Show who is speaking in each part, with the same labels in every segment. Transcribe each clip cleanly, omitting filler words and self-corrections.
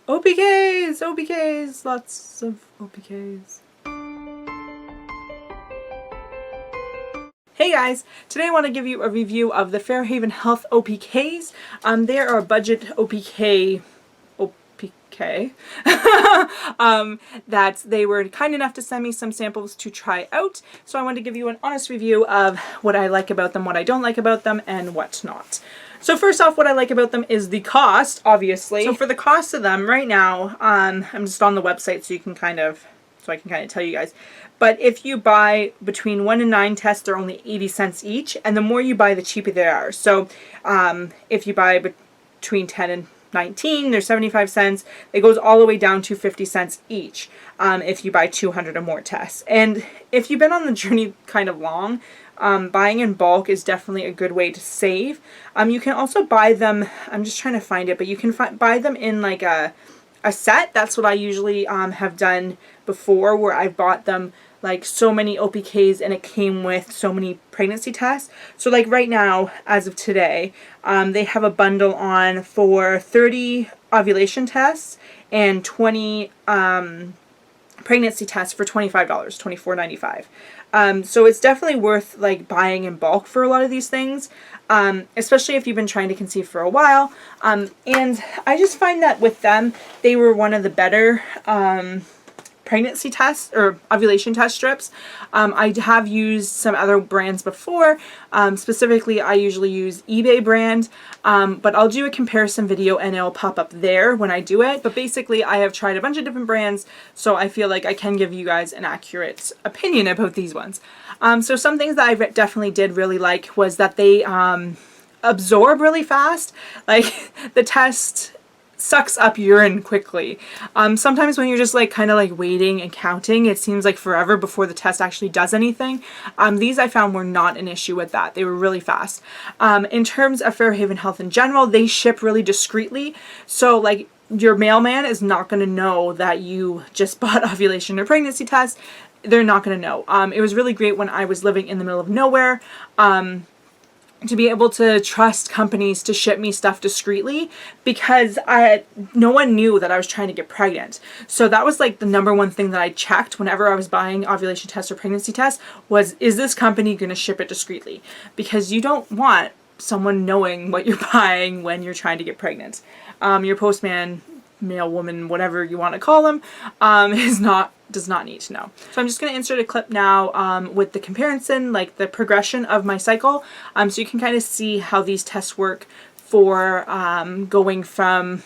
Speaker 1: OPKs, OPKs, lots of OPKs. Hey guys, today I want to give you a review of the Fairhaven Health OPKs. They are a budget OPK that they were kind enough to send me some samples to try out. So I wanted to give you an honest review of what I like about them, what I don't like about them, and what not. So first off, what I like about them is the cost, obviously. So for the cost of them right now, I'm just on the website so I can kind of tell you guys. But if you buy between 1 and 9 tests, they're only 80 cents each, and the more you buy, the cheaper they are. So if you buy between 10 and 19, they're 75 cents. It goes all the way down to 50 cents each if you buy 200 or more tests. And if you've been on the journey kind of long, buying in bulk is definitely a good way to save. You can also buy them, I'm just trying to find it, but you can buy them in like a set. That's what I usually have done before, where I've bought them like so many OPKs and it came with so many pregnancy tests. So like right now, as of today, they have a bundle on for 30 ovulation tests and 20 pregnancy tests for $25, $24.95. So it's definitely worth like buying in bulk for a lot of these things, especially if you've been trying to conceive for a while. And I just find that with them, they were one of the better pregnancy tests or ovulation test strips. I have used some other brands before. Specifically, I usually use eBay brand, but I'll do a comparison video and it'll pop up there when I do it. But basically, I have tried a bunch of different brands, so I feel like I can give you guys an accurate opinion about these ones. So some things that I definitely did really like was that they absorb really fast. Like the test sucks up urine quickly. Sometimes when you're just like kind of like waiting and counting, it seems like forever before the test actually does anything. These I found were not an issue with that. They were really fast. In terms of Fairhaven Health in general, they ship really discreetly. So like your mailman is not going to know that you just bought ovulation or pregnancy test. They're not going to know. It was really great when I was living in the middle of nowhere. To be able to trust companies to ship me stuff discreetly, because no one knew that I was trying to get pregnant. So that was like the number one thing that I checked whenever I was buying ovulation tests or pregnancy tests was, is this company going to ship it discreetly? Because you don't want someone knowing what you're buying when you're trying to get pregnant. Your postman, male, woman, whatever you want to call them, does not need to know. So I'm just going to insert a clip now with the comparison, like the progression of my cycle, so you can kind of see how these tests work for going from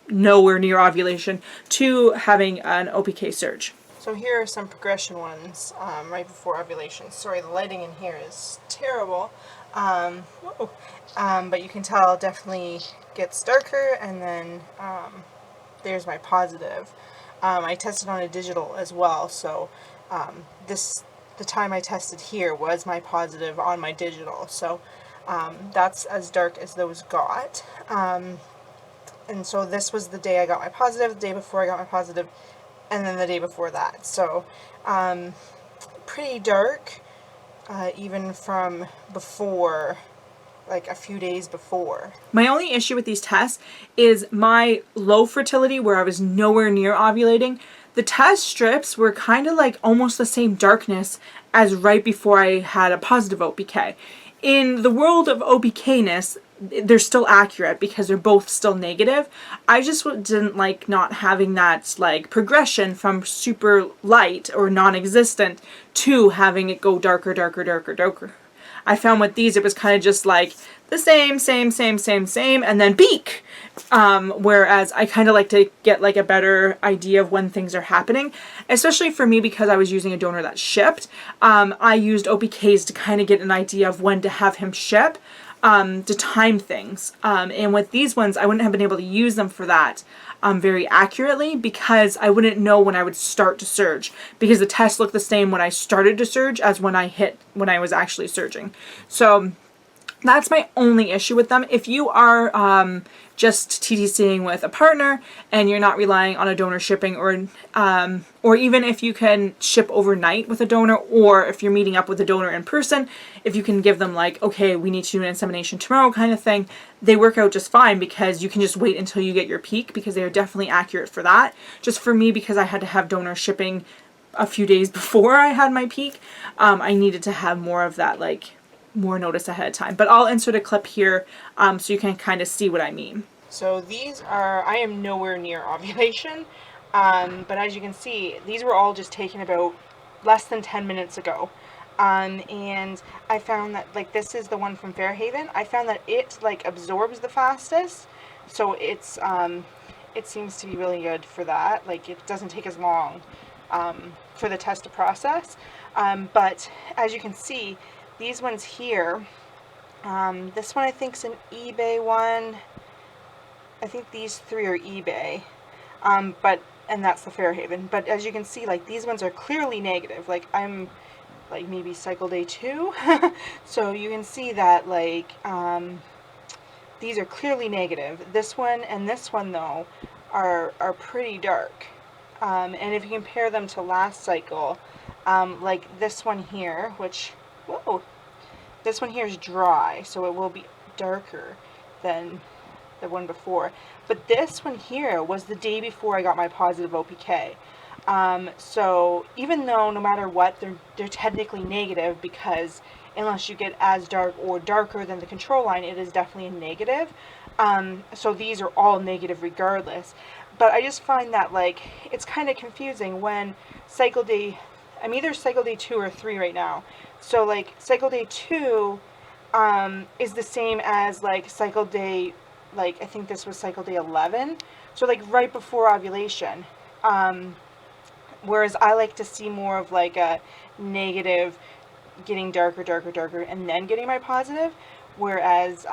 Speaker 1: nowhere near ovulation to having an OPK surge. So here are some progression ones right before ovulation. Sorry, the lighting in here is terrible, but you can tell it definitely gets darker, and then there's my positive. I tested on a digital as well, so the time I tested here was my positive on my digital, so that's as dark as those got. And so this was the day I got my positive, the day before I got my positive, and then the day before that. So pretty dark, even from before, like a few days before. My only issue with these tests is my low fertility, where I was nowhere near ovulating. The test strips were kind of like almost the same darkness as right before I had a positive OPK. In the world of OPK-ness, they're still accurate because they're both still negative. I just didn't like not having that like progression from super light or non-existent to having it go darker, darker, darker, darker. I found with these, it was kind of just like the same, and then peak. Whereas I kind of like to get like a better idea of when things are happening, especially for me because I was using a donor that shipped. I used OPKs to kind of get an idea of when to have him ship, to time things. And with these ones, I wouldn't have been able to use them for that very accurately, because I wouldn't know when I would start to surge, because the test looked the same when I started to surge as when I was actually surging. So That's my only issue with them. If you are just TTCing with a partner and you're not relying on a donor shipping, or even if you can ship overnight with a donor, or if you're meeting up with a donor in person, if you can give them like, okay, we need to do an insemination tomorrow kind of thing, they work out just fine because you can just wait until you get your peak, because they are definitely accurate for that. Just for me, because I had to have donor shipping a few days before I had my peak, I needed to have more of that, like, more notice ahead of time. But I'll insert a clip here so you can kind of see what I mean. So these are, I am nowhere near ovulation, but as you can see, these were all just taken about less than 10 minutes ago. And I found that, like, this is the one from Fairhaven. I found that it, like, absorbs the fastest, so it's it seems to be really good for that. Like, it doesn't take as long for the test to process. But as you can see, these ones here, this one I think is an eBay one. I think these three are eBay, and that's the Fairhaven. But as you can see, like, these ones are clearly negative. Like, I'm like maybe cycle day 2, so you can see that, like, these are clearly negative. This one and this one though are pretty dark, and if you compare them to last cycle, like this one here, which, whoa, this one here is dry, so it will be darker than the one before. But this one here was the day before I got my positive OPK. So even though no matter what, they're technically negative, because unless you get as dark or darker than the control line, it is definitely a negative. So these are all negative regardless. But I just find that, like, it's kind of confusing when cycle day, I'm either cycle day 2 or 3 right now. So, like, cycle day 2 is the same as, like, cycle day, like, I think this was cycle day 11. So, like, right before ovulation. Whereas I like to see more of, like, a negative getting darker, and then getting my positive. Whereas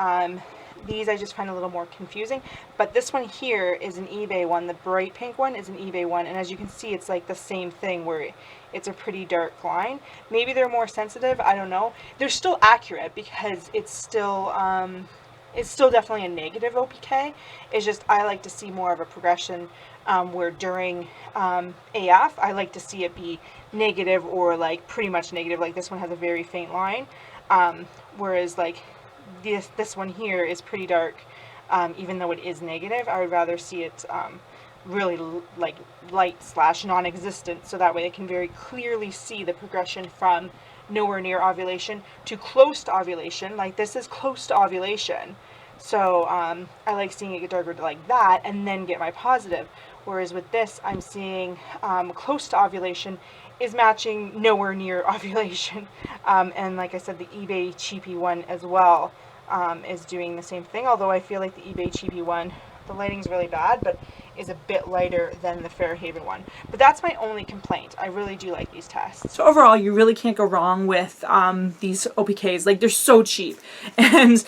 Speaker 1: these I just find a little more confusing. But this one here is an eBay one. The bright pink one is an eBay one. And as you can see, it's like the same thing where it's a pretty dark line. Maybe they're more sensitive. I don't know. They're still accurate because it's still definitely a negative OPK. It's just I like to see more of a progression where during AF, I like to see it be negative or like pretty much negative. Like this one has a very faint line, whereas like this one here is pretty dark, even though it is negative. I would rather see it really like light / non-existent, so that way I can very clearly see the progression from nowhere near ovulation to close to ovulation. Like this is close to ovulation, so I like seeing it get darker like that and then get my positive. Whereas with this, I'm seeing close to ovulation is matching nowhere near ovulation. And like I said, the eBay cheapy one as well is doing the same thing. Although I feel like the eBay cheapy one, the lighting's really bad, but is a bit lighter than the Fairhaven one. But that's my only complaint. I really do like these tests. So overall, you really can't go wrong with these OPKs. Like, they're so cheap. And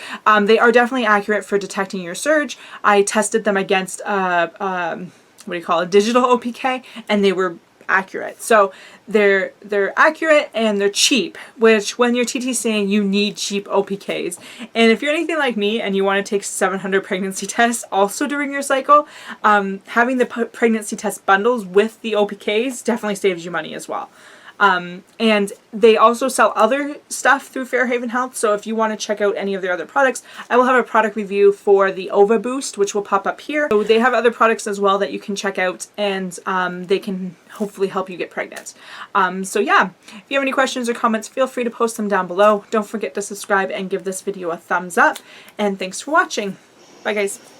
Speaker 1: they are definitely accurate for detecting your surge. I tested them against what do you call it, digital OPK, and they were accurate. So they're accurate and they're cheap, which when you're TTCing, you need cheap OPKs. And if you're anything like me and you want to take 700 pregnancy tests also during your cycle, having the pregnancy test bundles with the OPKs definitely saves you money as well. And they also sell other stuff through Fairhaven Health, so if you want to check out any of their other products, I will have a product review for the Ova Boost, which will pop up here. So they have other products as well that you can check out, and they can hopefully help you get pregnant. So yeah, if you have any questions or comments, feel free to post them down below. Don't forget to subscribe and give this video a thumbs up, and thanks for watching. Bye guys.